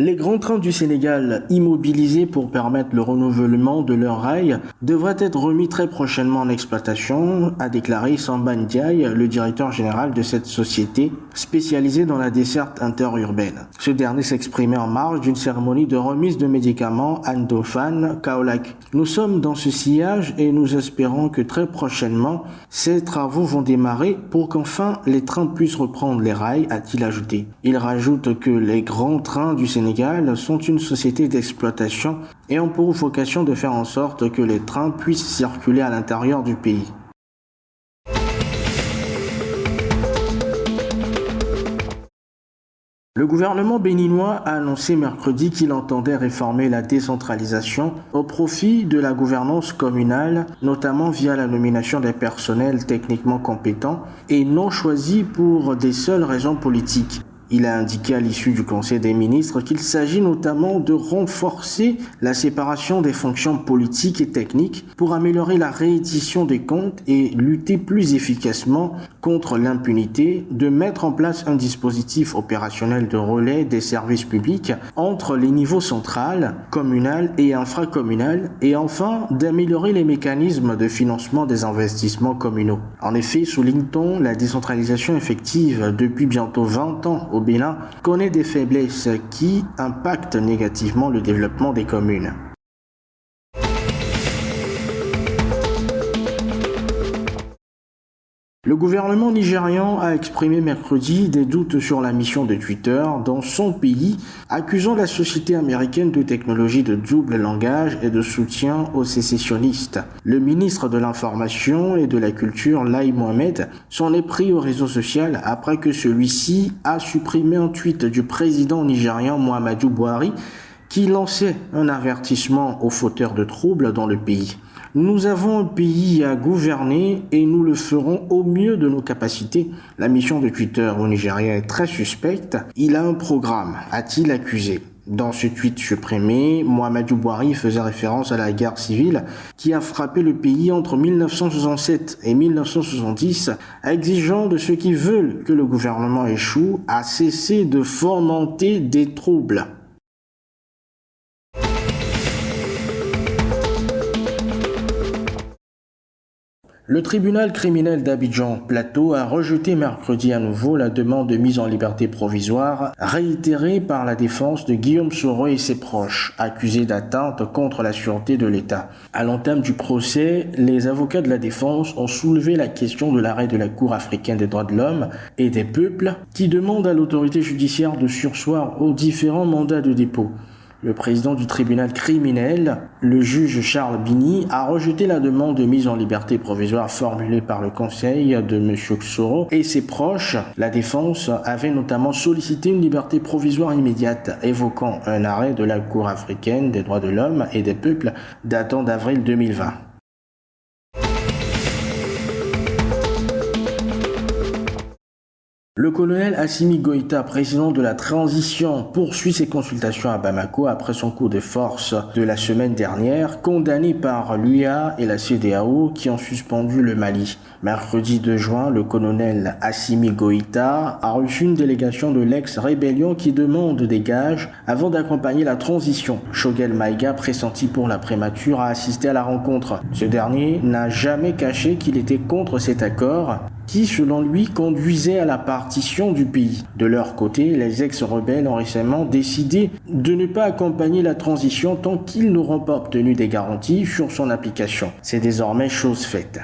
Les grands trains du Sénégal, immobilisés pour permettre le renouvellement de leurs rails, devraient être remis très prochainement en exploitation, a déclaré Samba Ndiaye, le directeur général de cette société spécialisée dans la desserte interurbaine. Ce dernier s'exprimait en marge d'une cérémonie de remise de médicaments à Ndofane, Kaolack. Nous sommes dans ce sillage et nous espérons que très prochainement, ces travaux vont démarrer pour qu'enfin les trains puissent reprendre les rails, a-t-il ajouté. Il rajoute que les grands trains du Sénégal sont une société d'exploitation et ont pour vocation de faire en sorte que les trains puissent circuler à l'intérieur du pays. Le gouvernement béninois a annoncé mercredi qu'il entendait réformer la décentralisation au profit de la gouvernance communale, notamment via la nomination des personnels techniquement compétents et non choisis pour des seules raisons politiques. Il a indiqué à l'issue du Conseil des ministres qu'il s'agit notamment de renforcer la séparation des fonctions politiques et techniques pour améliorer la réédition des comptes et lutter plus efficacement contre l'impunité, de mettre en place un dispositif opérationnel de relais des services publics entre les niveaux central, communal et infracommunal et enfin d'améliorer les mécanismes de financement des investissements communaux. En effet, souligne-t-on, la décentralisation effective depuis bientôt 20 ans au Bénin connaît des faiblesses qui impactent négativement le développement des communes. Le gouvernement nigérian a exprimé mercredi des doutes sur la mission de Twitter dans son pays, accusant la société américaine de technologie de double langage et de soutien aux sécessionnistes. Le ministre de l'Information et de la Culture, Lai Mohammed, s'en est pris au réseau social après que celui-ci a supprimé un tweet du président nigérian Muhammadu Buhari qui lançait un avertissement aux fauteurs de troubles dans le pays. Nous avons un pays à gouverner et nous le ferons au mieux de nos capacités. La mission de Twitter au Nigeria est très suspecte. Il a un programme, a-t-il accusé. Dans ce tweet supprimé, Muhammadu Buhari faisait référence à la guerre civile qui a frappé le pays entre 1967 et 1970, exigeant de ceux qui veulent que le gouvernement échoue à cesser de fomenter des troubles. Le tribunal criminel d'Abidjan-Plateau a rejeté mercredi à nouveau la demande de mise en liberté provisoire réitérée par la défense de Guillaume Soro et ses proches, accusés d'atteinte contre la sûreté de l'État. À l'entame du procès, les avocats de la défense ont soulevé la question de l'arrêt de la Cour africaine des droits de l'homme et des peuples qui demande à l'autorité judiciaire de surseoir aux différents mandats de dépôt. Le président du tribunal criminel, le juge Charles Bini, a rejeté la demande de mise en liberté provisoire formulée par le conseil de M. Soro et ses proches. La défense avait notamment sollicité une liberté provisoire immédiate, évoquant un arrêt de la Cour africaine des droits de l'homme et des peuples datant d'avril 2020. Le colonel Assimi Goïta, président de la transition, poursuit ses consultations à Bamako après son coup de force de la semaine dernière, condamné par l'UA et la CEDEAO qui ont suspendu le Mali. Mercredi 2 juin, le colonel Assimi Goïta a reçu une délégation de l'ex-rébellion qui demande des gages avant d'accompagner la transition. Choguel Maïga, pressenti pour la prémature, a assisté à la rencontre. Ce dernier n'a jamais caché qu'il était contre cet accord qui, selon lui, conduisait à la partition du pays. De leur côté, les ex-rebelles ont récemment décidé de ne pas accompagner la transition tant qu'ils n'auront pas obtenu des garanties sur son application. C'est désormais chose faite.